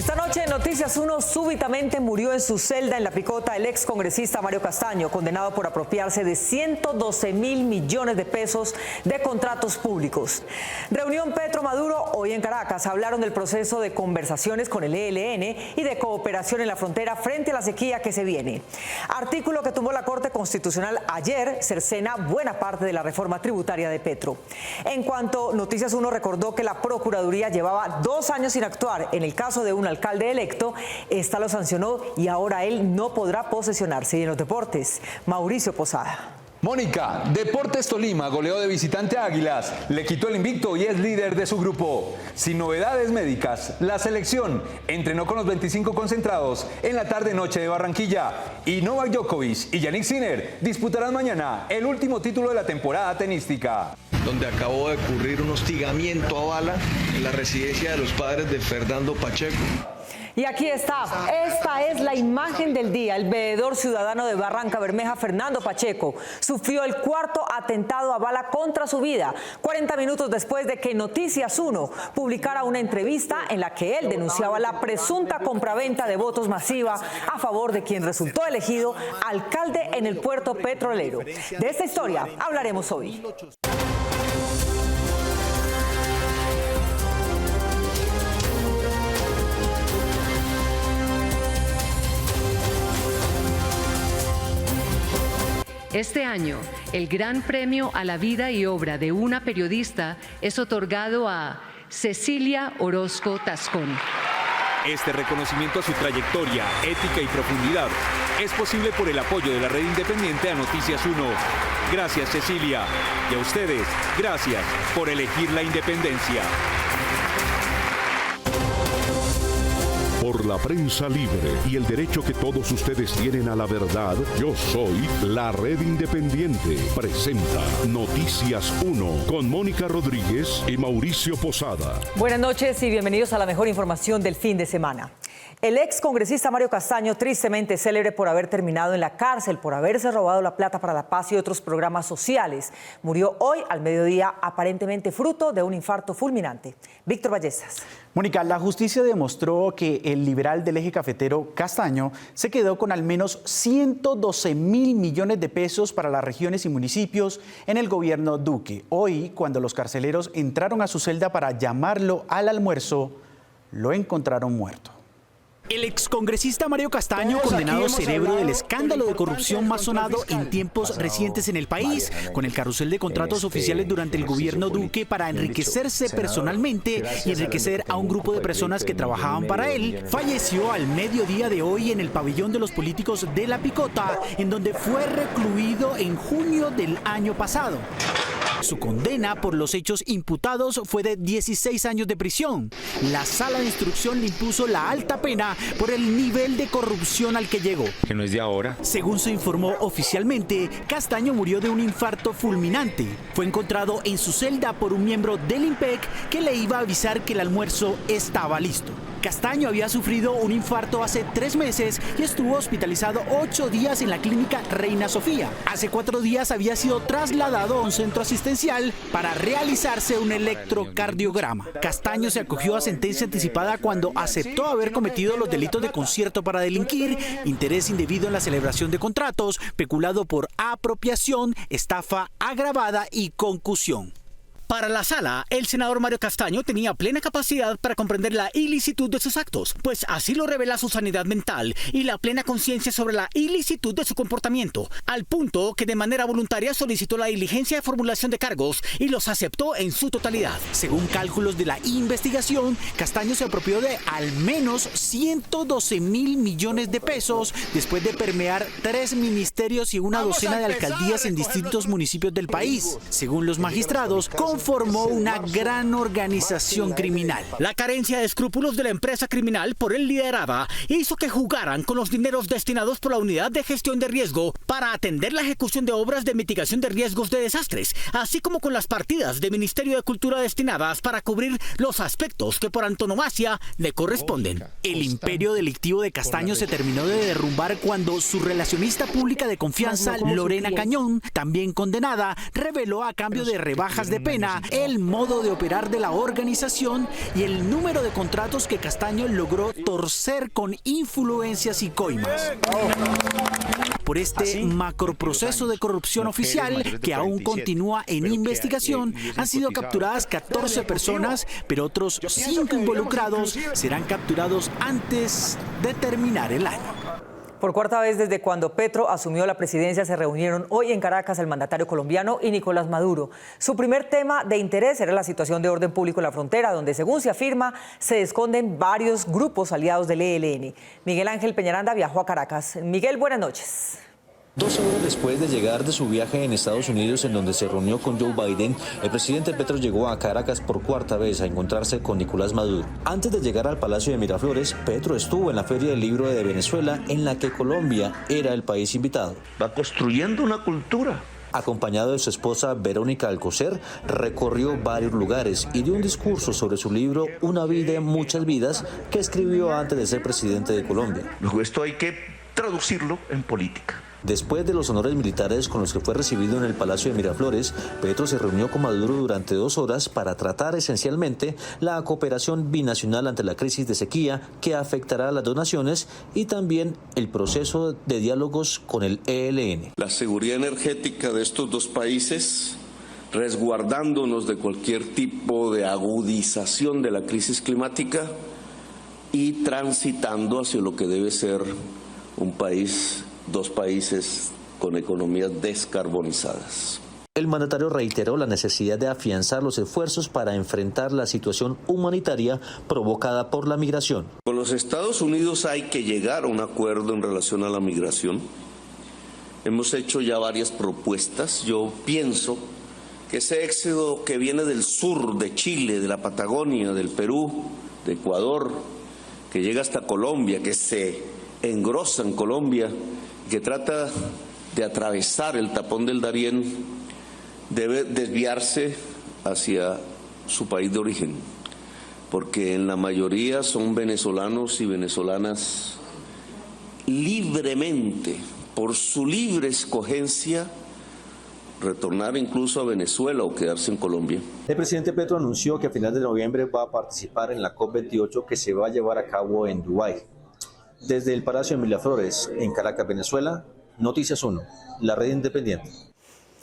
Esta noche en Noticias 1 súbitamente murió en su celda en La Picota el ex congresista Mario Castaño, condenado por apropiarse de 112.000 millones de pesos de contratos públicos. Reunión Petro-Maduro hoy en Caracas. Hablaron del proceso de conversaciones con el ELN y de cooperación en la frontera frente a la sequía que se viene. Artículo que tumbó la Corte Constitucional ayer cercena buena parte de la reforma tributaria de Petro. En cuanto Noticias 1 recordó que la Procuraduría llevaba 2 años sin actuar en el caso de un alcalde electo, esta lo sancionó y ahora él no podrá posesionarse. Y en los deportes, Mauricio Posada. Mónica, Deportes Tolima goleó de visitante a Águilas, le quitó el invicto y es líder de su grupo. Sin novedades médicas, la selección entrenó con los 25 concentrados en la tarde-noche de Barranquilla y Novak Djokovic y Jannik Sinner disputarán mañana el último título de la temporada tenística. Donde acabó de ocurrir un hostigamiento a bala en la residencia de los padres de Fernando Pacheco. Y aquí está, esta es la imagen del día. El veedor ciudadano de Barranca Bermeja, Fernando Pacheco, sufrió el 4º atentado a bala contra su vida, 40 minutos después de que Noticias 1 publicara una entrevista en la que él denunciaba la presunta compraventa de votos masiva a favor de quien resultó elegido alcalde en el puerto petrolero. De esta historia hablaremos hoy. Este año, el Gran Premio a la Vida y Obra de una Periodista es otorgado a Cecilia Orozco Tascón. Este reconocimiento a su trayectoria, ética y profundidad es posible por el apoyo de la red independiente a Noticias 1. Gracias, Cecilia. Y a ustedes, gracias por elegir la independencia. Por la prensa libre y el derecho que todos ustedes tienen a la verdad, yo soy la Red Independiente. Presenta Noticias 1 con Mónica Rodríguez y Mauricio Posada. Buenas noches y bienvenidos a la mejor información del fin de semana. El ex congresista Mario Castaño, tristemente célebre por haber terminado en la cárcel, por haberse robado la plata para la paz y otros programas sociales, murió hoy al mediodía, aparentemente fruto de un infarto fulminante. Víctor Ballestas. Mónica, la justicia demostró que el liberal del eje cafetero Castaño se quedó con al menos 112.000 millones de pesos para las regiones y municipios en el gobierno Duque. Hoy, cuando los carceleros entraron a su celda para llamarlo al almuerzo, lo encontraron muerto. El excongresista Mario Castaño, condenado cerebro del escándalo de corrupción más sonado en tiempos recientes en el país, con el carrusel de contratos oficiales durante el gobierno Duque para enriquecerse personalmente y enriquecer a un grupo de personas que trabajaban para él, falleció al mediodía de hoy en el pabellón de los políticos de La Picota, en donde fue recluido en junio del año pasado. Su condena por los hechos imputados fue de 16 años de prisión. La sala de instrucción le impuso la alta pena por el nivel de corrupción al que llegó. Que no es de ahora. Según se informó oficialmente, Castaño murió de un infarto fulminante. Fue encontrado en su celda por un miembro del IMPEC que le iba a avisar que el almuerzo estaba listo. Castaño había sufrido un infarto hace 3 meses y estuvo hospitalizado 8 días en la clínica Reina Sofía. Hace 4 días había sido trasladado a un centro asistencial para realizarse un electrocardiograma. Castaño se acogió a sentencia anticipada cuando aceptó haber cometido los delitos de concierto para delinquir, interés indebido en la celebración de contratos, peculado por apropiación, estafa agravada y concusión. Para la sala, el senador Mario Castaño tenía plena capacidad para comprender la ilicitud de sus actos, pues así lo revela su sanidad mental y la plena conciencia sobre la ilicitud de su comportamiento, al punto que de manera voluntaria solicitó la diligencia de formulación de cargos y los aceptó en su totalidad. Según cálculos de la investigación, Castaño se apropió de al menos 112.000 millones de pesos después de permear 3 ministerios y una docena de alcaldías en distintos municipios del país. Según los magistrados, formó una gran organización criminal. La carencia de escrúpulos de la empresa criminal por él liderada hizo que jugaran con los dineros destinados por la Unidad de Gestión de Riesgo para atender la ejecución de obras de mitigación de riesgos de desastres, así como con las partidas del Ministerio de Cultura destinadas para cubrir los aspectos que por antonomasia le corresponden. El imperio delictivo de Castaño se terminó de derrumbar cuando su relacionista pública de confianza, Lorena Cañón, también condenada, reveló a cambio de rebajas de pena muestra el modo de operar de la organización y el número de contratos que Castaño logró torcer con influencias y coimas. Por este macroproceso de corrupción oficial que aún continúa en investigación, han sido capturadas 14 personas, pero otros 5 involucrados serán capturados antes de terminar el año. Por cuarta vez desde cuando Petro asumió la presidencia se reunieron hoy en Caracas el mandatario colombiano y Nicolás Maduro. Su primer tema de interés era la situación de orden público en la frontera, donde según se afirma se esconden varios grupos aliados del ELN. Miguel Ángel Peñaranda viajó a Caracas. Miguel, buenas noches. 12 horas después de llegar de su viaje en Estados Unidos, en donde se reunió con Joe Biden, el presidente Petro llegó a Caracas por cuarta vez a encontrarse con Nicolás Maduro. Antes de llegar al Palacio de Miraflores, Petro estuvo en la Feria del Libro de Venezuela, en la que Colombia era el país invitado. Va construyendo una cultura. Acompañado de su esposa Verónica Alcocer, recorrió varios lugares y dio un discurso sobre su libro Una vida, muchas vidas, que escribió antes de ser presidente de Colombia. Luego esto hay que traducirlo en política. Después de los honores militares con los que fue recibido en el Palacio de Miraflores, Petro se reunió con Maduro durante 2 horas para tratar esencialmente la cooperación binacional ante la crisis de sequía que afectará a las dos naciones y también el proceso de diálogos con el ELN. La seguridad energética de estos dos países, resguardándonos de cualquier tipo de agudización de la crisis climática y transitando hacia lo que debe ser un país, dos países con economías descarbonizadas. El mandatario reiteró la necesidad de afianzar los esfuerzos para enfrentar la situación humanitaria provocada por la migración. Con los Estados Unidos hay que llegar a un acuerdo en relación a la migración. Hemos hecho ya varias propuestas. Yo pienso que ese éxodo que viene del sur, de Chile, de la Patagonia, del Perú, de Ecuador, que llega hasta Colombia, que se engrosa en Colombia, que trata de atravesar el tapón del Darién, debe desviarse hacia su país de origen, porque en la mayoría son venezolanos y venezolanas libremente, por su libre escogencia, retornar incluso a Venezuela o quedarse en Colombia. El presidente Petro anunció que a final de noviembre va a participar en la COP28 que se va a llevar a cabo en Dubái. Desde el Palacio de Miraflores, en Caracas, Venezuela, Noticias 1, la red independiente.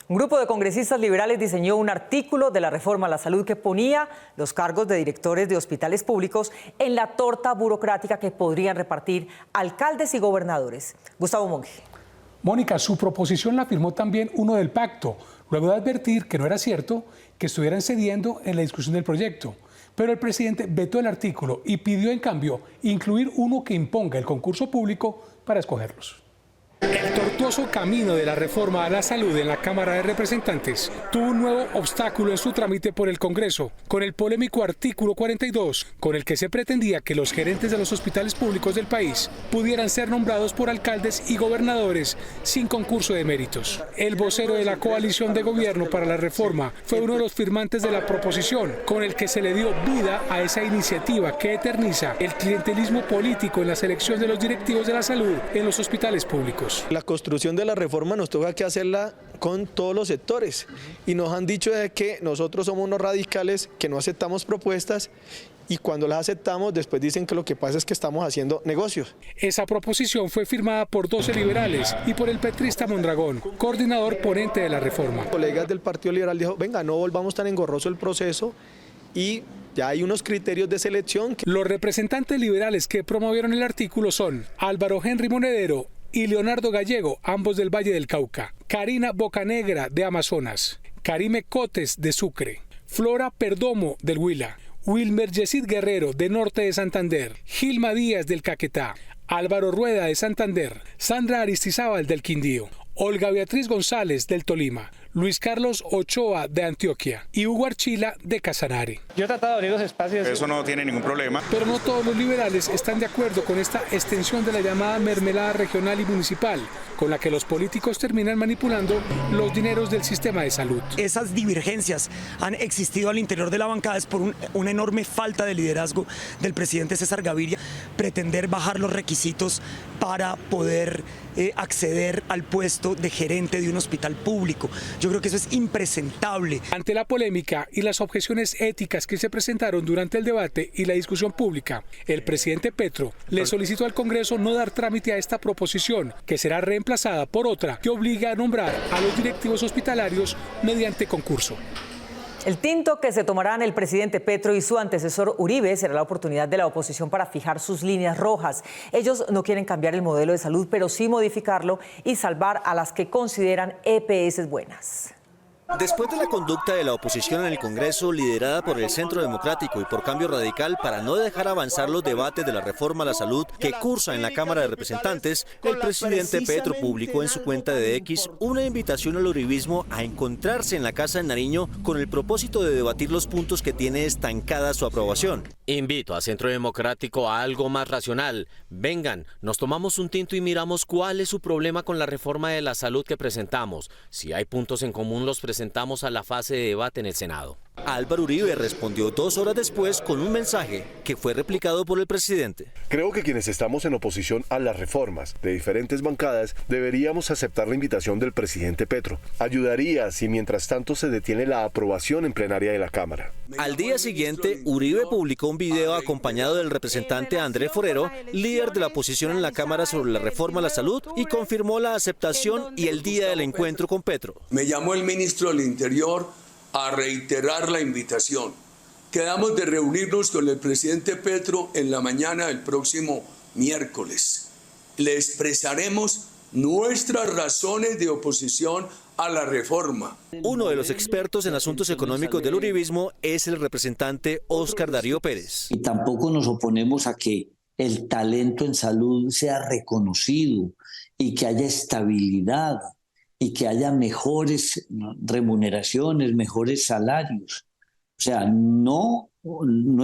Un grupo de congresistas liberales diseñó un artículo de la reforma a la salud que ponía los cargos de directores de hospitales públicos en la torta burocrática que podrían repartir alcaldes y gobernadores. Gustavo Monge. Mónica, su proposición la firmó también uno del pacto, luego de advertir que no era cierto que estuvieran cediendo en la discusión del proyecto. Pero el presidente vetó el artículo y pidió en cambio incluir uno que imponga el concurso público para escogerlos. El tortuoso camino de la reforma a la salud en la Cámara de Representantes tuvo un nuevo obstáculo en su trámite por el Congreso, con el polémico artículo 42, con el que se pretendía que los gerentes de los hospitales públicos del país pudieran ser nombrados por alcaldes y gobernadores sin concurso de méritos. El vocero de la coalición de gobierno para la reforma fue uno de los firmantes de la proposición, con el que se le dio vida a esa iniciativa que eterniza el clientelismo político en la selección de los directivos de la salud en los hospitales públicos. La construcción de la reforma nos toca que hacerla con todos los sectores y nos han dicho de que nosotros somos unos radicales que no aceptamos propuestas y cuando las aceptamos después dicen que lo que pasa es que estamos haciendo negocios. Esa proposición fue firmada por 12 liberales y por el petrista Mondragón, coordinador ponente de la reforma. Colegas del Partido Liberal dijo, venga, no volvamos tan engorroso el proceso y ya hay unos criterios de selección. Los representantes liberales que promovieron el artículo son Álvaro Henry Monedero y Leonardo Gallego, ambos del Valle del Cauca, Karina Bocanegra de Amazonas, Karime Cotes de Sucre, Flora Perdomo del Huila, Wilmer Yesid Guerrero de Norte de Santander, Gilma Díaz del Caquetá, Álvaro Rueda de Santander, Sandra Aristizábal del Quindío, Olga Beatriz González del Tolima, Luis Carlos Ochoa de Antioquia y Hugo Archila de Casanare. Yo he tratado de abrir los espacios. Eso no tiene ningún problema. Pero no todos los liberales están de acuerdo con esta extensión de la llamada mermelada regional y municipal, con la que los políticos terminan manipulando los dineros del sistema de salud. Esas divergencias han existido al interior de la bancada es por una enorme falta de liderazgo del presidente César Gaviria, pretender bajar los requisitos para poder acceder al puesto de gerente de un hospital público. Yo Yo creo que eso es impresentable. Ante la polémica y las objeciones éticas que se presentaron durante el debate y la discusión pública, el presidente Petro le solicitó al Congreso no dar trámite a esta proposición, que será reemplazada por otra que obliga a nombrar a los directivos hospitalarios mediante concurso. El tinto que se tomarán el presidente Petro y su antecesor Uribe será la oportunidad de la oposición para fijar sus líneas rojas. Ellos no quieren cambiar el modelo de salud, pero sí modificarlo y salvar a las que consideran EPS buenas. Después de la conducta de la oposición en el Congreso, liderada por el Centro Democrático y por Cambio Radical para no dejar avanzar los debates de la reforma a la salud que cursa en la Cámara de Representantes, el presidente Petro publicó en su cuenta de X una invitación al uribismo a encontrarse en la Casa de Nariño con el propósito de debatir los puntos que tiene estancada su aprobación. Invito a Centro Democrático a algo más racional. Vengan, nos tomamos un tinto y miramos cuál es su problema con la reforma de la salud que presentamos. Si hay puntos en común, los presentamos a la fase de debate en el Senado. Álvaro Uribe respondió 2 horas después con un mensaje que fue replicado por el presidente. Creo que quienes estamos en oposición a las reformas de diferentes bancadas deberíamos aceptar la invitación del presidente Petro. Ayudaría si mientras tanto se detiene la aprobación en plenaria de la Cámara. Al día siguiente, Uribe publicó un video acompañado del representante Andrés Forero, líder de la oposición en la Cámara sobre la reforma a la salud, y confirmó la aceptación y el día del encuentro con Petro. Me llamó el ministro del Interior a reiterar la invitación. Quedamos de reunirnos con el presidente Petro en la mañana del próximo miércoles. Le expresaremos nuestras razones de oposición a la reforma. Uno de los expertos en asuntos económicos del uribismo es el representante Óscar Darío Pérez. Y tampoco nos oponemos a que el talento en salud sea reconocido y que haya estabilidad y que haya mejores remuneraciones, mejores salarios. O sea, no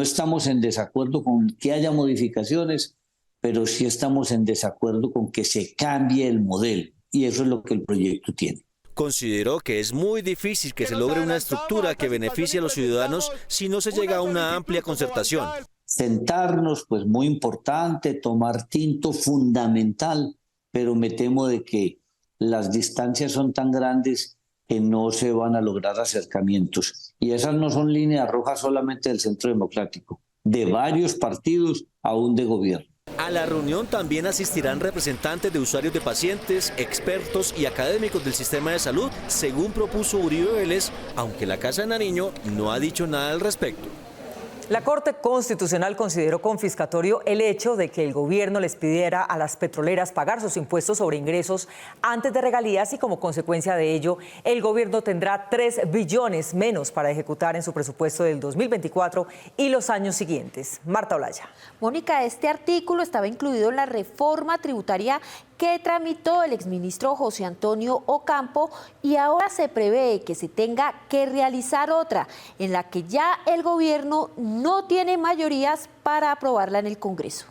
estamos en desacuerdo con que haya modificaciones, pero sí estamos en desacuerdo con que se cambie el modelo. Y eso es lo que el proyecto tiene. Consideró que es muy difícil que se logre una estructura que beneficie a los ciudadanos si no se llega a una amplia concertación. Sentarnos, pues muy importante, tomar tinto fundamental, pero me temo de que las distancias son tan grandes que no se van a lograr acercamientos. Y esas no son líneas rojas solamente del Centro Democrático, de varios partidos aún de gobierno. A la reunión también asistirán representantes de usuarios de pacientes, expertos y académicos del sistema de salud, según propuso Uribe Vélez, aunque la Casa de Nariño no ha dicho nada al respecto. La Corte Constitucional consideró confiscatorio el hecho de que el gobierno les pidiera a las petroleras pagar sus impuestos sobre ingresos antes de regalías y como consecuencia de ello, el gobierno tendrá 3 billones menos para ejecutar en su presupuesto del 2024 y los años siguientes. Marta Olaya. Mónica, este artículo estaba incluido en la reforma tributaria que tramitó el exministro José Antonio Ocampo y ahora se prevé que se tenga que realizar otra en la que ya el gobierno no tiene mayorías para aprobarla en el Congreso.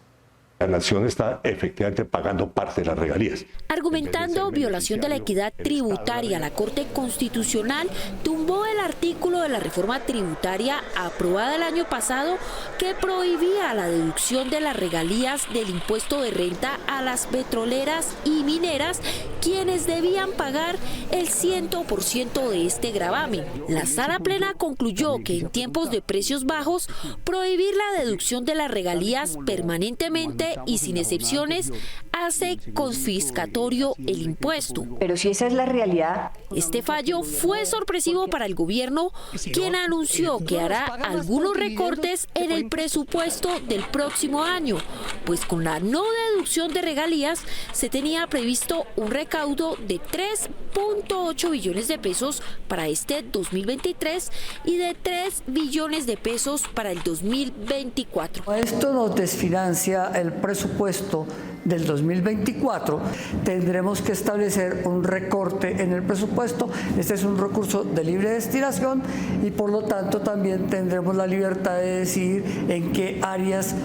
La nación está efectivamente pagando parte de las regalías. Argumentando violación de la equidad tributaria, la Corte Constitucional tumbó el artículo de la reforma tributaria aprobada el año pasado que prohibía la deducción de las regalías del impuesto de renta a las petroleras y mineras, quienes debían pagar el 100% de este gravamen. La Sala Plena concluyó que en tiempos de precios bajos, prohibir la deducción de las regalías permanentemente y sin excepciones hace confiscatorio el impuesto. Pero si esa es la realidad. Este fallo fue sorpresivo para el gobierno, quien anunció que hará algunos recortes en el presupuesto del próximo año, pues con la no deducción de regalías se tenía previsto un recaudo de 3.8 billones de pesos para este 2023 y de 3 billones de pesos para el 2024. Esto nos desfinancia el presupuesto del 2024, tendremos que establecer un recorte en el presupuesto. Este es un recurso de libre destinación y por lo tanto también tendremos la libertad de decidir en qué áreas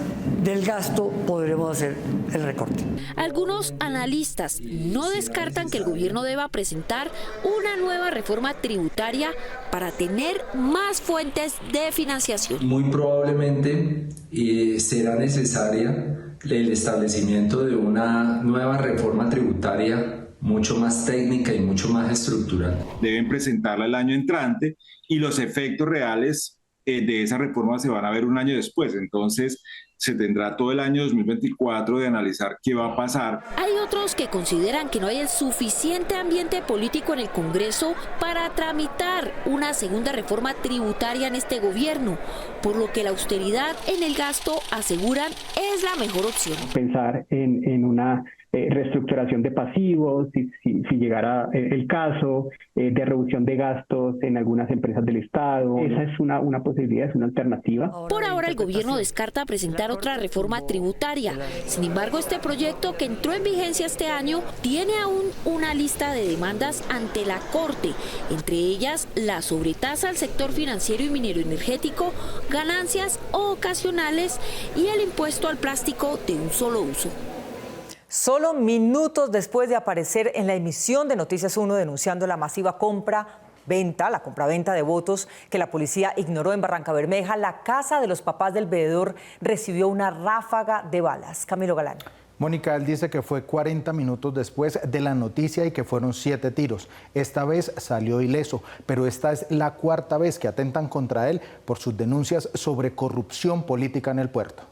del gasto podremos hacer el recorte. Algunos analistas no descartan que el gobierno deba presentar una nueva reforma tributaria para tener más fuentes de financiación. Muy probablemente será necesaria el establecimiento de una nueva reforma tributaria mucho más técnica y mucho más estructural. Deben presentarla el año entrante y los efectos reales de esa reforma se van a ver un año después. Entonces, se tendrá todo el año 2024 de analizar qué va a pasar. Hay otros que consideran que no hay el suficiente ambiente político en el Congreso para tramitar una segunda reforma tributaria en este gobierno, por lo que la austeridad en el gasto, aseguran, es la mejor opción. Pensar en una reestructuración de pasivos, si llegara el caso, de reducción de gastos en algunas empresas del Estado. Esa es una posibilidad, es una alternativa. Por ahora el gobierno descarta presentar otra reforma tributaria. Sin embargo, este proyecto, que entró en vigencia este año, tiene aún una lista de demandas ante la Corte, entre ellas la sobretasa al sector financiero y minero energético, ganancias ocasionales y el impuesto al plástico de un solo uso. Solo minutos después de aparecer en la emisión de Noticias 1 denunciando la masiva compraventa de votos que la policía ignoró en Barrancabermeja, la casa de los papás del veedor recibió una ráfaga de balas. Camilo Galán. Mónica, él dice que fue 40 minutos después de la noticia y que fueron 7 tiros. Esta vez salió ileso, pero esta es la 4ª vez que atentan contra él por sus denuncias sobre corrupción política en el puerto.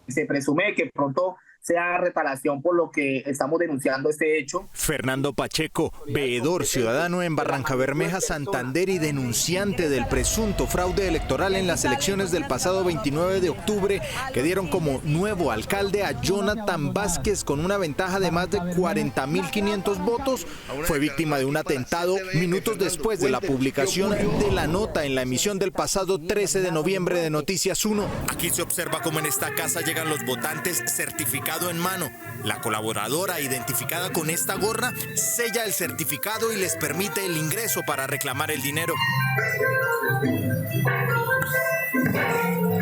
Se presume que pronto sea reparación por lo que estamos denunciando este hecho. Fernando Pacheco, veedor ciudadano en Barrancabermeja, Santander y denunciante del presunto fraude electoral en las elecciones del pasado 29 de octubre, que dieron como nuevo alcalde a Jonathan Vázquez con una ventaja de más de 40.500 votos, fue víctima de un atentado minutos después de la publicación de la nota en la emisión del pasado 13 de noviembre de Noticias 1. Aquí se observa cómo en esta casa llegan los votantes certificados en mano. La colaboradora, identificada con esta gorra, sella el certificado y les permite el ingreso para reclamar el dinero.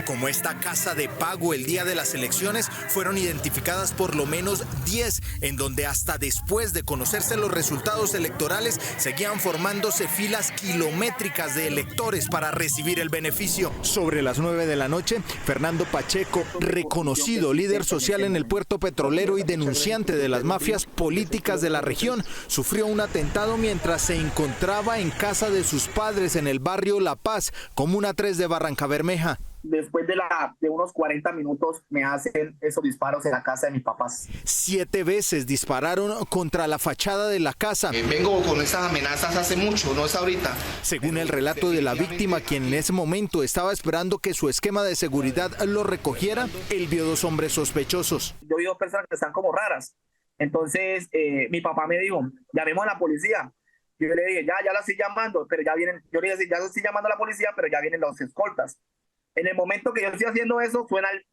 Como esta casa de pago el día de las elecciones, fueron identificadas por lo menos 10, en donde hasta después de conocerse los resultados electorales seguían formándose filas kilométricas de electores para recibir el beneficio. Sobre las 9 de la noche, Fernando Pacheco, reconocido líder social en el puerto petrolero y denunciante de las mafias políticas de la región, sufrió un atentado mientras se encontraba en casa de sus padres en el barrio La Paz, Comuna 3 de Barrancabermeja. Después de unos 40 minutos me hacen esos disparos en la casa de mis papás. 7 veces dispararon contra la fachada de la casa. Vengo con esas amenazas hace mucho, no es ahorita. Según el relato de la víctima, quien en ese momento estaba esperando que su esquema de seguridad lo recogiera, él vio 2 hombres sospechosos. Yo vi 2 personas que están como raras. Entonces mi papá me dijo, llamemos a la policía. Yo le dije, ya la estoy llamando, pero ya vienen. Yo le dije, ya estoy llamando a la policía, pero ya vienen los escoltas. En el momento que yo estoy haciendo eso, suena el...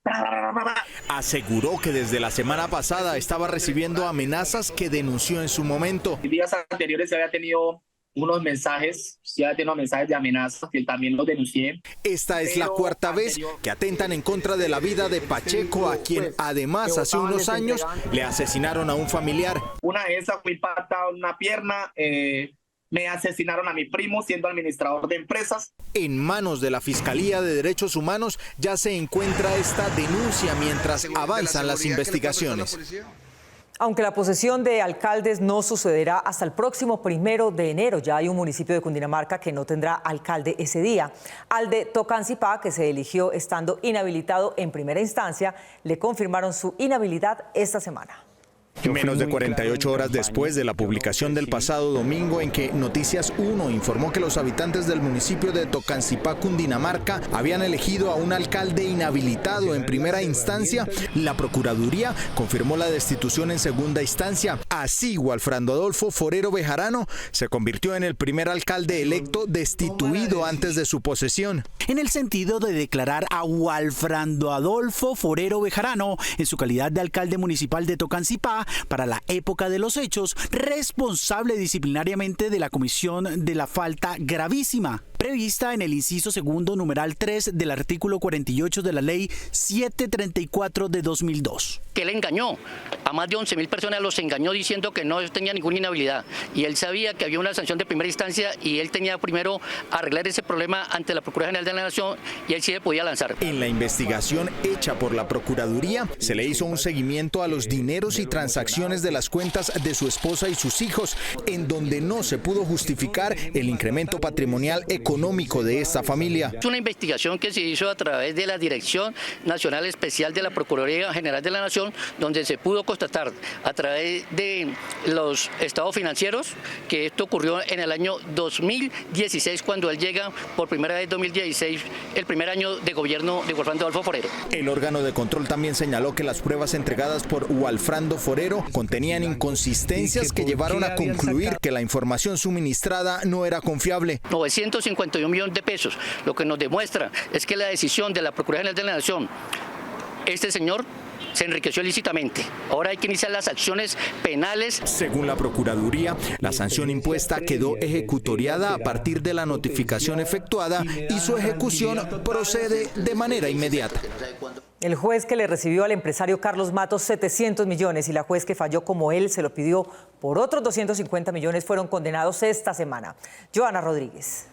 Aseguró que desde la semana pasada estaba recibiendo amenazas que denunció en su momento. Días anteriores se había tenido unos mensajes, de amenazas que también los denuncié. Esta es la 4ª vez que atentan en contra de la vida de Pacheco, a quien además hace unos años le asesinaron a un familiar. Una de esas fue impactada en una pierna. Me asesinaron a mi primo siendo administrador de empresas. En manos de la Fiscalía de Derechos Humanos ya se encuentra esta denuncia mientras avanzan las investigaciones. Aunque la posesión de alcaldes no sucederá hasta el próximo 1 de enero, ya hay un municipio de Cundinamarca que no tendrá alcalde ese día. Al de Tocancipá, que se eligió estando inhabilitado en primera instancia, le confirmaron su inhabilidad esta semana. Menos de 48 horas después de la publicación del pasado domingo en que Noticias 1 informó que los habitantes del municipio de Tocancipá, Cundinamarca, habían elegido a un alcalde inhabilitado en primera instancia, la Procuraduría confirmó la destitución en segunda instancia. Así, Walfrando Adolfo Forero Bejarano se convirtió en el primer alcalde electo destituido antes de su posesión. En el sentido de declarar a Walfrando Adolfo Forero Bejarano, en su calidad de alcalde municipal de Tocancipá, para la época de los hechos, responsable disciplinariamente de la comisión de la falta gravísima. prevista en el inciso segundo numeral 3 del artículo 48 de la ley 734 de 2002. Que él engañó a más de 11.000 personas, los engañó diciendo que no tenía ninguna inhabilidad, y él sabía que había una sanción de primera instancia y él tenía primero arreglar ese problema ante la Procuraduría General de la Nación y él sí se podía lanzar. En la investigación hecha por la Procuraduría se le hizo un seguimiento a los dineros y transacciones de las cuentas de su esposa y sus hijos, en donde no se pudo justificar el incremento patrimonial económico de esta familia. Es una investigación que se hizo a través de la Dirección Nacional Especial de la Procuraduría General de la Nación, donde se pudo constatar a través de los estados financieros que esto ocurrió en el año 2016, cuando él llega por primera vez 2016, el primer año de gobierno de Walfrando Adolfo Forero. El órgano de control también señaló que las pruebas entregadas por Walfrando Forero contenían inconsistencias que llevaron a concluir que la información suministrada no era confiable. 951 millones de pesos, lo que nos demuestra es que la decisión de la Procuraduría General de la Nación, este señor se enriqueció ilícitamente. Ahora hay que iniciar las acciones penales. Según la Procuraduría, la sanción impuesta quedó ejecutoriada a partir de la notificación efectuada y su ejecución procede de manera inmediata. El juez que le recibió al empresario Carlos Matos 700 millones y la juez que falló como él se lo pidió por otros 250 millones fueron condenados esta semana. Joana Rodríguez.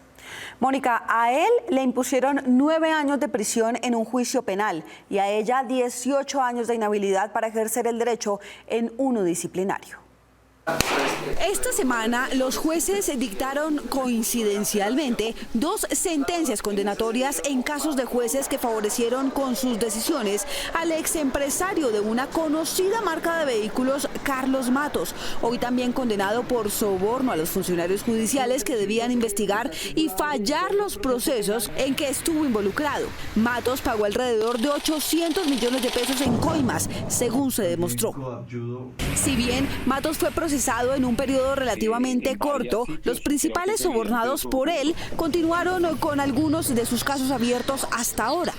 Mónica, a él le impusieron 9 años de prisión en un juicio penal y a ella 18 años de inhabilidad para ejercer el derecho en uno disciplinario. Esta semana los jueces dictaron coincidencialmente 2 sentencias condenatorias en casos de jueces que favorecieron con sus decisiones al exempresario de una conocida marca de vehículos, Carlos Matos, hoy también condenado por soborno a los funcionarios judiciales que debían investigar y fallar los procesos en que estuvo involucrado. Matos pagó alrededor de 800 millones de pesos en coimas, según se demostró. Si bien Matos fue procesado en un periodo relativamente corto, los principales sobornados por él continuaron con algunos de sus casos abiertos hasta ahora.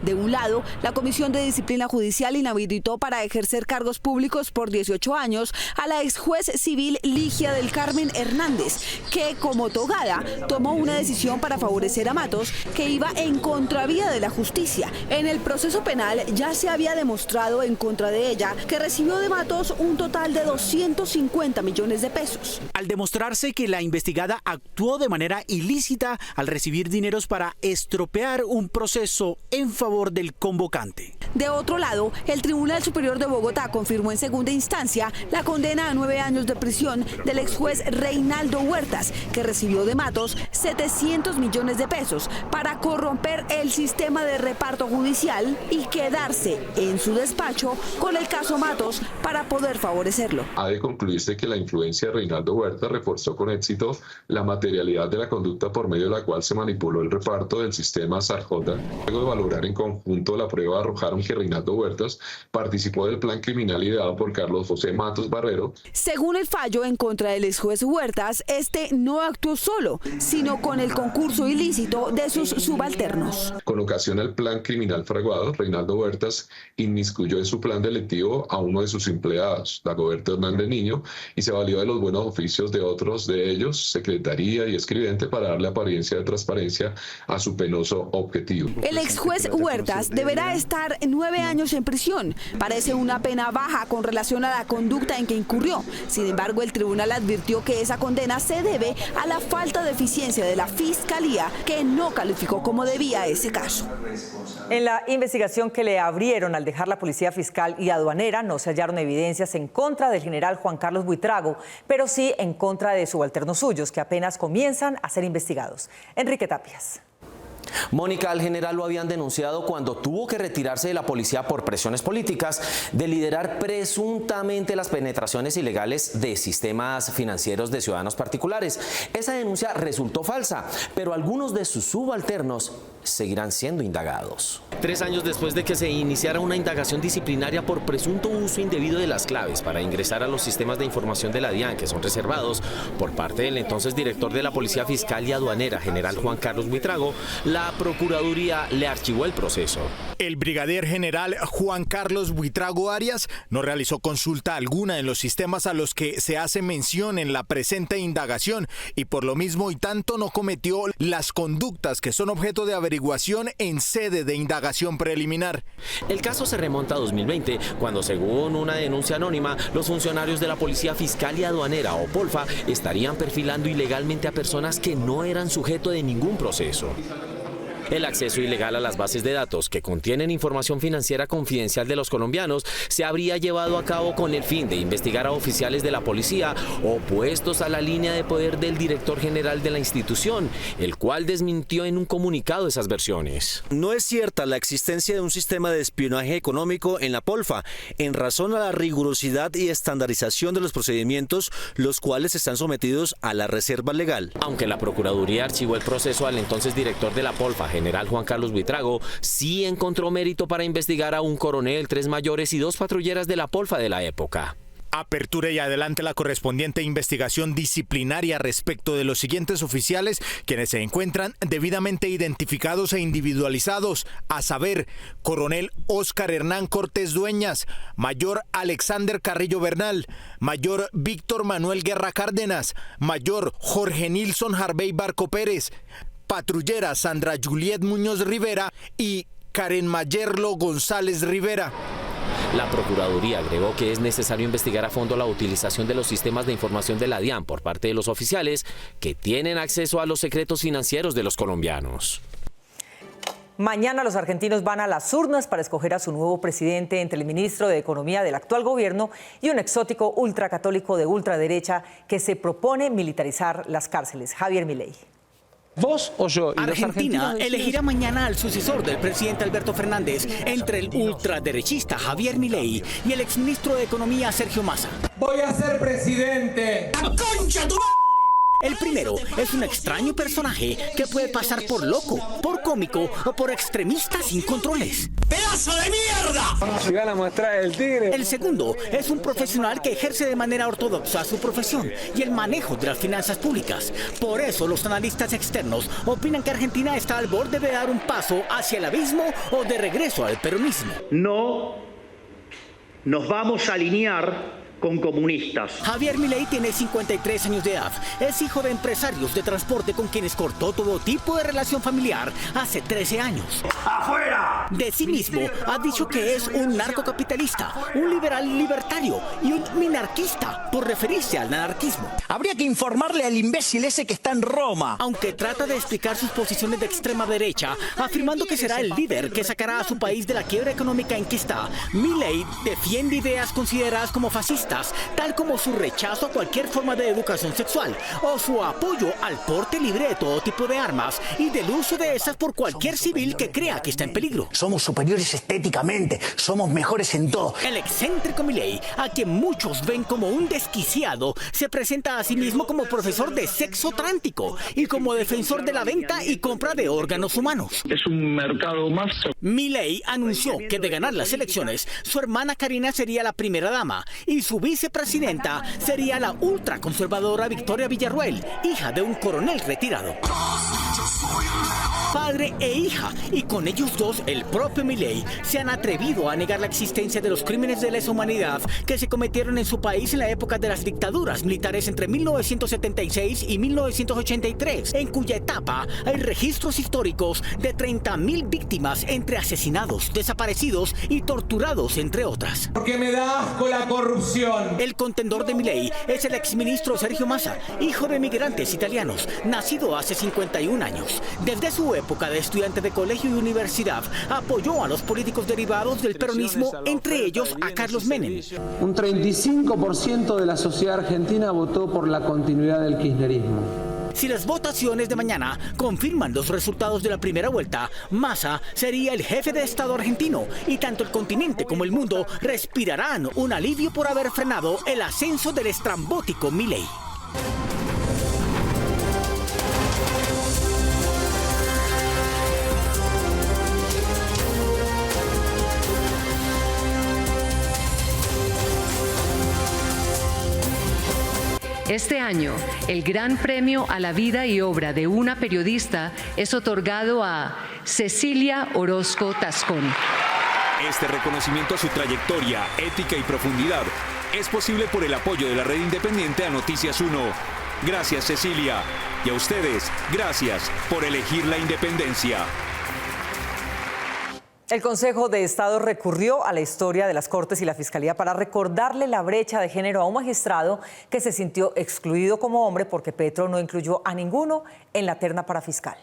De un lado, la Comisión de Disciplina Judicial inhabilitó para ejercer cargos públicos por 18 años a la ex juez civil Ligia del Carmen Hernández, que como togada tomó una decisión para favorecer a Matos que iba en contravía de la justicia. En el proceso penal ya se había demostrado en contra de ella que recibió de Matos un total de 250 millones de pesos. Al demostrarse que la investigada actuó de manera ilícita al recibir dineros para estropear un proceso en favor del convocante. De otro lado, el Tribunal Superior de Bogotá confirmó en segunda instancia la condena a 9 años de prisión del ex juez Reinaldo Huertas, que recibió de Matos 700 millones de pesos para corromper el sistema de reparto judicial y quedarse en su despacho con el caso Matos para poder favorecerlo. Ha de concluirse que la influencia de Reinaldo Huertas reforzó con éxito la materialidad de la conducta por medio de la cual se manipuló el reparto del sistema SARJ. Luego de valorar en conjunto la prueba, arrojaron que Reinaldo Huertas participó del plan criminal ideado por Carlos José Matos Barrero. Según el fallo en contra del ex juez Huertas, este no actuó solo, sino con el concurso ilícito de sus subalternos. Con ocasión al plan criminal fraguado, Reinaldo Huertas inmiscuyó en su plan delictivo a uno de sus empleados, Dagoberto Hernández Niño, y se valió de los buenos oficios de otros de ellos, secretaría y escribente, para darle apariencia de transparencia a su penoso objetivo. El ex juez Huertas deberá estar 9 años en prisión. Parece una pena baja con relación a la conducta en que incurrió. Sin embargo, el tribunal advirtió que esa condena se debe a la falta de eficiencia de la Fiscalía, que no calificó como debía ese caso. En la investigación que le abrieron al dejar la Policía Fiscal y Aduanera no se hallaron evidencias en contra del general Juan Carlos Buitrago, pero sí en contra de subalternos suyos que apenas comienzan a ser investigados. Enrique Tapias. Mónica, al general lo habían denunciado cuando tuvo que retirarse de la policía por presiones políticas de liderar presuntamente las penetraciones ilegales de sistemas financieros de ciudadanos particulares. Esa denuncia resultó falsa, pero algunos de sus subalternos seguirán siendo indagados. 3 años después de que se iniciara una indagación disciplinaria por presunto uso indebido de las claves para ingresar a los sistemas de información de la DIAN, que son reservados por parte del entonces director de la Policía Fiscal y Aduanera, general Juan Carlos Buitrago, la Procuraduría le archivó el proceso. El brigadier general Juan Carlos Buitrago Arias no realizó consulta alguna en los sistemas a los que se hace mención en la presente indagación y por lo mismo y tanto no cometió las conductas que son objeto de averiguación en sede de indagación preliminar. El caso se remonta a 2020, cuando según una denuncia anónima, los funcionarios de la Policía Fiscal y Aduanera o POLFA estarían perfilando ilegalmente a personas que no eran sujeto de ningún proceso. El acceso ilegal a las bases de datos que contienen información financiera confidencial de los colombianos se habría llevado a cabo con el fin de investigar a oficiales de la policía opuestos a la línea de poder del director general de la institución, el cual desmintió en un comunicado esas versiones. No es cierta la existencia de un sistema de espionaje económico en la Polfa, en razón a la rigurosidad y estandarización de los procedimientos, los cuales están sometidos a la reserva legal. Aunque la Procuraduría archivó el proceso al entonces director de la Polfa, general Juan Carlos Buitrago, sí encontró mérito para investigar a un coronel, 3 mayores y 2 patrulleras de la Polfa de la época. Aperture y adelante la correspondiente investigación disciplinaria respecto de los siguientes oficiales, quienes se encuentran debidamente identificados e individualizados, a saber, coronel Óscar Hernán Cortés Dueñas, mayor Alexander Carrillo Bernal, mayor Víctor Manuel Guerra Cárdenas, mayor Jorge Nilson Harvey Barco Pérez, patrullera Sandra Juliet Muñoz Rivera y Karen Mayerlo González Rivera. La Procuraduría agregó que es necesario investigar a fondo la utilización de los sistemas de información de la DIAN por parte de los oficiales que tienen acceso a los secretos financieros de los colombianos. Mañana los argentinos van a las urnas para escoger a su nuevo presidente entre el ministro de Economía del actual gobierno y un exótico ultracatólico de ultraderecha que se propone militarizar las cárceles, Javier Milei. ¿Vos o yo? Argentina elegirá mañana al sucesor del presidente Alberto Fernández entre el ultraderechista Javier Milei y el exministro de Economía Sergio Massa. ¡Voy a ser presidente! ¡La concha tu madre! El primero es un extraño personaje que puede pasar por loco, por cómico o por extremista sin controles. ¡Pedazo de mierda! Llegan a mostrar el tigre. El segundo es un profesional que ejerce de manera ortodoxa su profesión y el manejo de las finanzas públicas. Por eso los analistas externos opinan que Argentina está al borde de dar un paso hacia el abismo o de regreso al peronismo. No nos vamos a alinear con comunistas. Javier Milei tiene 53 años de edad. Es hijo de empresarios de transporte con quienes cortó todo tipo de relación familiar hace 13 años. ¡Afuera! De sí mismo ha dicho que es un narcocapitalista, un liberal libertario y un minarquista, por referirse al anarquismo. Habría que informarle al imbécil ese que está en Roma. Aunque trata de explicar sus posiciones de extrema derecha, afirmando que será el líder que sacará a su país de la quiebra económica en que está, Milei defiende ideas consideradas como fascistas, tal como su rechazo a cualquier forma de educación sexual o su apoyo al porte libre de todo tipo de armas y del uso de esas por cualquier civil que crea que está en peligro. Somos superiores estéticamente, somos mejores en todo. El excéntrico Milei, a quien muchos ven como un desquiciado, se presenta a sí mismo como profesor de sexo trántico y como defensor de la venta y compra de órganos humanos. Es un mercado más. Milei anunció que de ganar las elecciones, su hermana Karina sería la primera dama y su vicepresidenta sería la ultraconservadora Victoria Villarruel, hija de un coronel retirado. Padre e hija, y con ellos dos el propio Milei, se han atrevido a negar la existencia de los crímenes de lesa humanidad que se cometieron en su país en la época de las dictaduras militares entre 1976 y 1983, en cuya etapa hay registros históricos de 30.000 víctimas entre asesinados, desaparecidos y torturados, entre otras. Porque me da asco la corrupción. El contendor de Milei es el exministro Sergio Massa, hijo de migrantes italianos, nacido hace 51 años. Desde su época de estudiante de colegio y universidad, apoyó a los políticos derivados del peronismo, entre ellos a Carlos Menem. Un 35% de la sociedad argentina votó por la continuidad del kirchnerismo. Si las votaciones de mañana confirman los resultados de la primera vuelta, Massa sería el jefe de Estado argentino y tanto el continente como el mundo respirarán un alivio por haber frenado el ascenso del estrambótico Milei. Este año, el Gran Premio a la Vida y Obra de una Periodista es otorgado a Cecilia Orozco Tascón. Este reconocimiento a su trayectoria, ética y profundidad es posible por el apoyo de la red independiente a Noticias 1. Gracias, Cecilia. Y a ustedes, gracias por elegir la independencia. El Consejo de Estado recurrió a la historia de las Cortes y la Fiscalía para recordarle la brecha de género a un magistrado que se sintió excluido como hombre porque Petro no incluyó a ninguno en la terna para fiscal.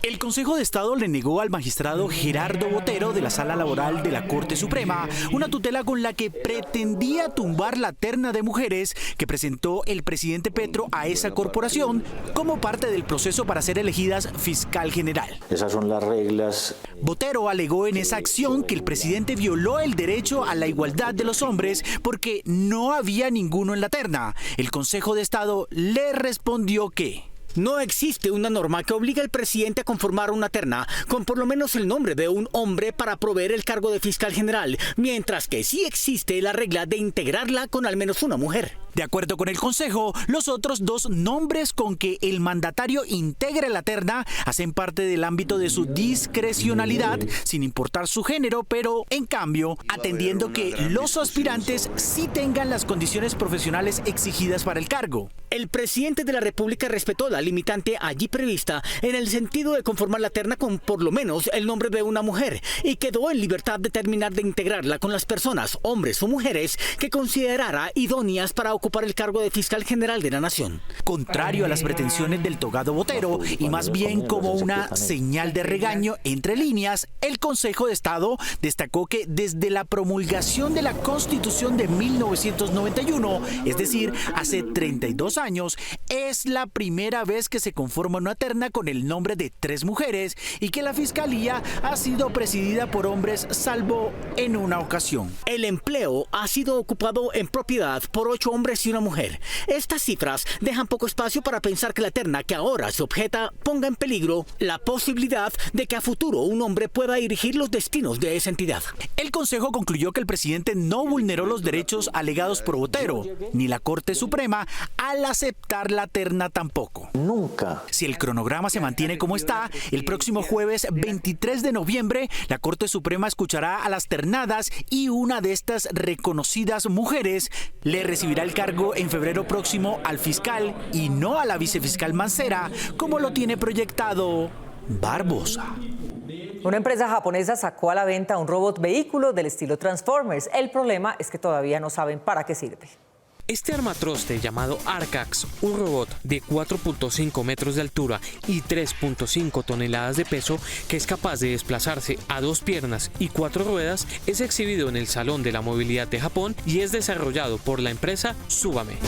El Consejo de Estado le negó al magistrado Gerardo Botero de la Sala Laboral de la Corte Suprema una tutela con la que pretendía tumbar la terna de mujeres que presentó el presidente Petro a esa corporación como parte del proceso para ser elegidas fiscal general. Esas son las reglas. Botero alegó en esa acción que el presidente violó el derecho a la igualdad de los hombres porque no había ninguno en la terna. El Consejo de Estado le respondió que no existe una norma que obligue al presidente a conformar una terna con por lo menos el nombre de un hombre para proveer el cargo de fiscal general, mientras que sí existe la regla de integrarla con al menos una mujer. De acuerdo con el Consejo, los otros dos nombres con que el mandatario integre la terna hacen parte del ámbito de su discrecionalidad, sin importar su género, pero en cambio, atendiendo que los aspirantes sí tengan las condiciones profesionales exigidas para el cargo. El presidente de la República respetó la limitante allí prevista en el sentido de conformar la terna con por lo menos el nombre de una mujer y quedó en libertad de terminar de integrarla con las personas, hombres o mujeres, que considerara idóneas para ocupar el cargo de fiscal general de la nación. Contrario a las pretensiones del togado Botero y más bien como una señal de regaño entre líneas, el Consejo de Estado destacó que desde la promulgación de la Constitución de 1991, es decir, hace 32 años, es la primera vez que se conforma una terna con el nombre de 3 mujeres y que la Fiscalía ha sido presidida por hombres salvo en una ocasión. El empleo ha sido ocupado en propiedad por 8 hombres y una mujer. Estas cifras dejan poco espacio para pensar que la terna que ahora se objeta ponga en peligro la posibilidad de que a futuro un hombre pueda dirigir los destinos de esa entidad. El Consejo concluyó que el presidente no vulneró los derechos alegados por Botero, ni la Corte Suprema al aceptar la terna tampoco. Nunca. Si el cronograma se mantiene como está, el próximo jueves 23 de noviembre, la Corte Suprema escuchará a las ternadas y una de estas reconocidas mujeres le recibirá el cargo en febrero próximo al fiscal y no a la vicefiscal Mancera, como lo tiene proyectado Barbosa. Una empresa japonesa sacó a la venta un robot vehículo del estilo Transformers. El problema es que todavía no saben para qué sirve. Este armatroste llamado Arcax, un robot de 4.5 metros de altura y 3.5 toneladas de peso que es capaz de desplazarse a 2 piernas y 4 ruedas, es exhibido en el Salón de la Movilidad de Japón y es desarrollado por la empresa Tsubame.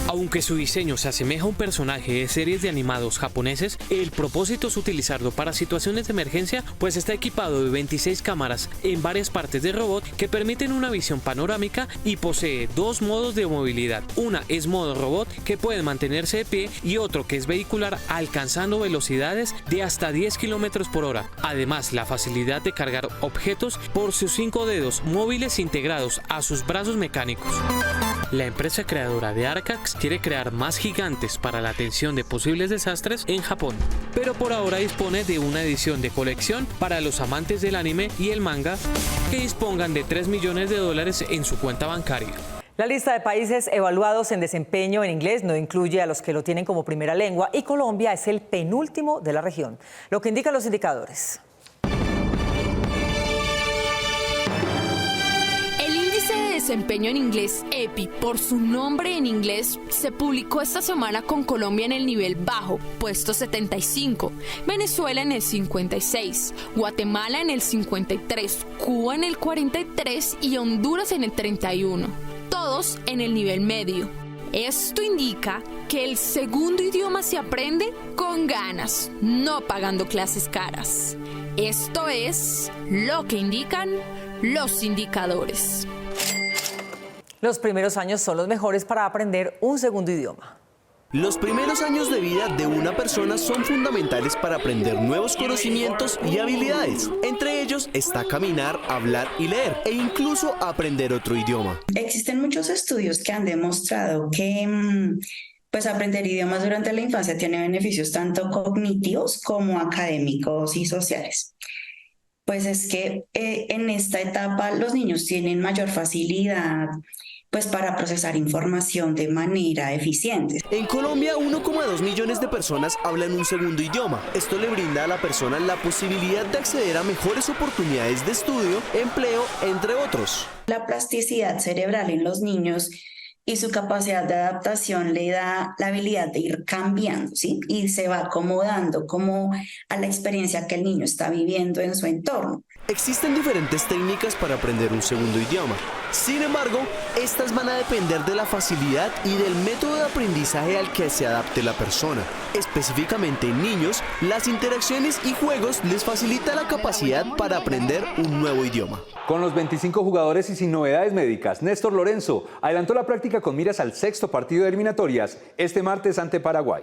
Aunque su diseño se asemeja a un personaje de series de animados japoneses, el propósito es utilizarlo para situaciones de emergencia, pues está equipado de 26 cámaras en varias partes del robot que permiten una visión panorámica y posee 2 modos de movilidad. Una es modo robot, que puede mantenerse de pie, y otro que es vehicular, alcanzando velocidades de hasta 10 km por hora. Además, la facilidad de cargar objetos por sus 5 dedos móviles integrados a sus brazos mecánicos. La empresa creadora de Arcax quiere crear más gigantes para la atención de posibles desastres en Japón, pero por ahora dispone de una edición de colección para los amantes del anime y el manga que dispongan de $3 millones en su cuenta bancaria. La lista de países evaluados en desempeño en inglés no incluye a los que lo tienen como primera lengua y Colombia es el penúltimo de la región, lo que indican los indicadores. Desempeño en inglés, EPI, por su nombre en inglés, se publicó esta semana con Colombia en el nivel bajo, puesto 75, Venezuela en el 56, Guatemala en el 53, Cuba en el 43 y Honduras en el 31, todos en el nivel medio. Esto indica que el segundo idioma se aprende con ganas, no pagando clases caras. Esto es lo que indican los indicadores. Los primeros años son los mejores para aprender un segundo idioma. Los primeros años de vida de una persona son fundamentales para aprender nuevos conocimientos y habilidades. Entre ellos está caminar, hablar y leer, e incluso aprender otro idioma. Existen muchos estudios que han demostrado que pues aprender idiomas durante la infancia tiene beneficios tanto cognitivos como académicos y sociales. Pues es que en esta etapa los niños tienen mayor facilidad pues para procesar información de manera eficiente. En Colombia, 1,2 millones de personas hablan un segundo idioma. Esto le brinda a la persona la posibilidad de acceder a mejores oportunidades de estudio, empleo, entre otros. La plasticidad cerebral en los niños y su capacidad de adaptación le da la habilidad de ir cambiando, ¿sí? Y se va acomodando como a la experiencia que el niño está viviendo en su entorno. Existen diferentes técnicas para aprender un segundo idioma. Sin embargo, estas van a depender de la facilidad y del método de aprendizaje al que se adapte la persona. Específicamente en niños, las interacciones y juegos les facilita la capacidad para aprender un nuevo idioma. Con los 25 jugadores y sin novedades médicas, Néstor Lorenzo adelantó la práctica con miras al 6º partido de eliminatorias este martes ante Paraguay.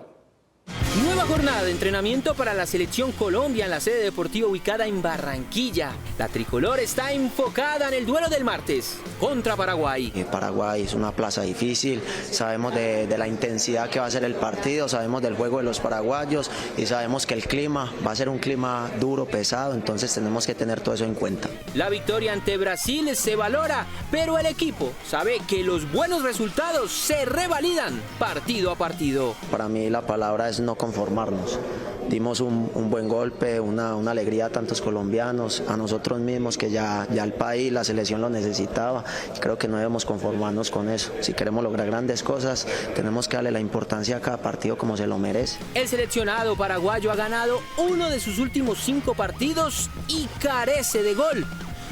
Nueva jornada de entrenamiento para la Selección Colombia en la sede deportiva ubicada en Barranquilla. La tricolor está enfocada en el duelo del martes contra Paraguay. Paraguay es una plaza difícil, sabemos de la intensidad que va a ser el partido, sabemos del juego de los paraguayos y sabemos que el clima va a ser un clima duro, pesado, entonces tenemos que tener todo eso en cuenta. La victoria ante Brasil se valora, pero el equipo sabe que los buenos resultados se revalidan partido a partido. Para mí la palabra es no conformarnos. Dimos un buen golpe, una alegría a tantos colombianos, a nosotros mismos, que ya el país, la selección lo necesitaba. Creo que no debemos conformarnos con eso. Si queremos lograr grandes cosas, tenemos que darle la importancia a cada partido como se lo merece. El seleccionado paraguayo ha ganado uno de sus últimos 5 partidos y carece de gol.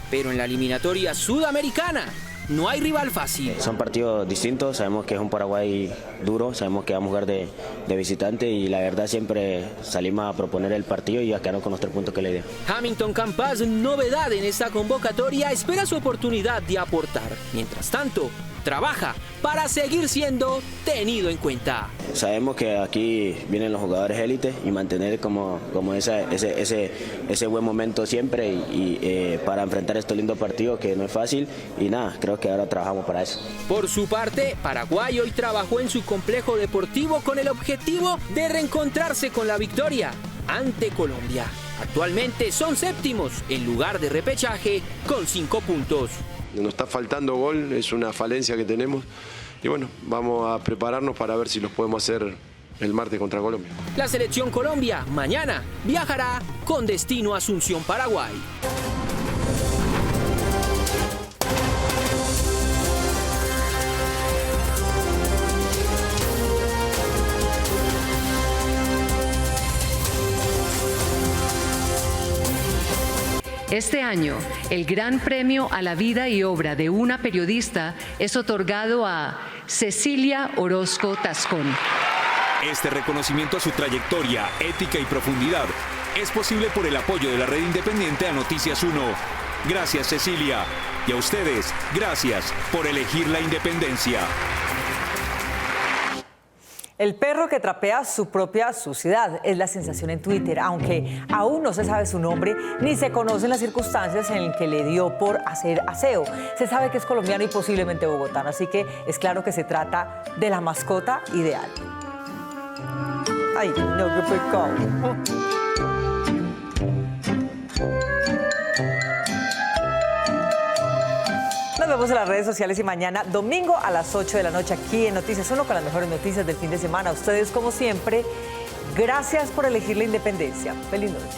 Pero en la eliminatoria sudamericana no hay rival fácil. Son partidos distintos, sabemos que es un Paraguay duro, sabemos que vamos a jugar de visitante y la verdad siempre salimos a proponer el partido y a quedarnos con los 3 puntos que le dio. Hamilton Campas, novedad en esta convocatoria, espera su oportunidad de aportar. Mientras tanto, trabaja para seguir siendo tenido en cuenta. Sabemos que aquí vienen los jugadores élite y mantener como ese buen momento siempre y para enfrentar estos lindos partidos que no es fácil y nada, creo que ahora trabajamos para eso. Por su parte, Paraguay hoy trabajó en su complejo deportivo con el objetivo de reencontrarse con la victoria ante Colombia. Actualmente son séptimos en lugar de repechaje con 5 puntos. Nos está faltando gol, es una falencia que tenemos y bueno, vamos a prepararnos para ver si los podemos hacer el martes contra Colombia. La selección Colombia mañana viajará con destino a Asunción, Paraguay. Este año, el Gran Premio a la Vida y Obra de una Periodista es otorgado a Cecilia Orozco Tascón. Este reconocimiento a su trayectoria, ética y profundidad es posible por el apoyo de la red independiente a Noticias 1. Gracias, Cecilia. Y a ustedes, gracias por elegir la independencia. El perro que trapea su propia suciedad es la sensación en Twitter, aunque aún no se sabe su nombre ni se conocen las circunstancias en las que le dio por hacer aseo. Se sabe que es colombiano y posiblemente bogotano, así que es claro que se trata de la mascota ideal. Ay, no, qué pecado. Nos vemos en las redes sociales y mañana, domingo a las 8 de la noche, aquí en Noticias 1 con las mejores noticias del fin de semana. Ustedes, como siempre, gracias por elegir la independencia. Feliz noche.